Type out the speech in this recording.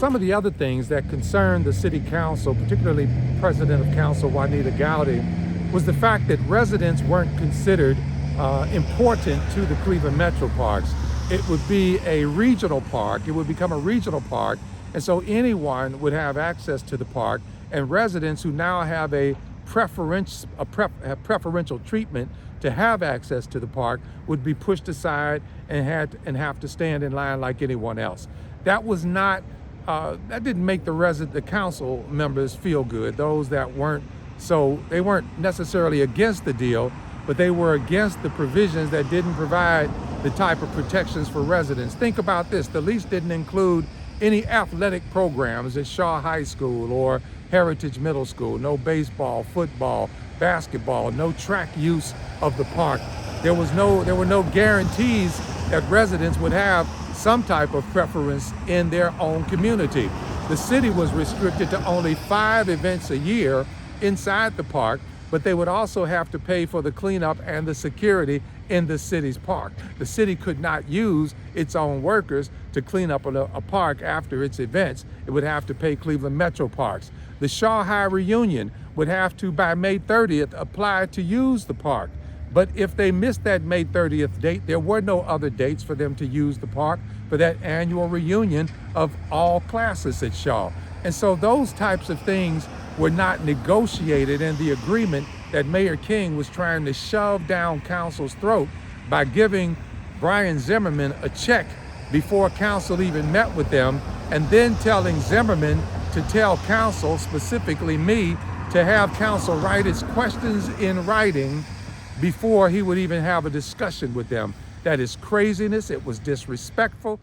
some of the other things that concerned the city council, particularly President of Council Juanita Gowdy, was the fact that residents weren't considered important to the Cleveland Metro Parks. It would be a regional park. It would become a regional park, and so anyone would have access to the park, and residents who now have a preferential treatment to have access to the park would be pushed aside and have to stand in line like anyone else. That was not, that didn't make the council members feel good. Those that weren't, so they weren't necessarily against the deal, but they were against the provisions that didn't provide the type of protections for residents. Think about this, the lease didn't include any athletic programs at Shaw High School or Heritage Middle School, no baseball, football, basketball, no track use of the park. There were no guarantees that residents would have some type of preference in their own community. The city was restricted to only 5 events a year inside the park, but they would also have to pay for the cleanup and the security in the city's park. The city could not use its own workers to clean up a park after its events. It would have to pay Cleveland Metro Parks. The Shaw High reunion would have to, by May 30th, apply to use the park. But if they missed that May 30th date, there were no other dates for them to use the park for that annual reunion of all classes at Shaw. And so those types of things were not negotiated in the agreement that Mayor King was trying to shove down council's throat by giving Brian Zimmerman a check before council even met with them, and then telling Zimmerman to tell council, specifically me, to have council write its questions in writing before he would even have a discussion with them. That is craziness. It was disrespectful.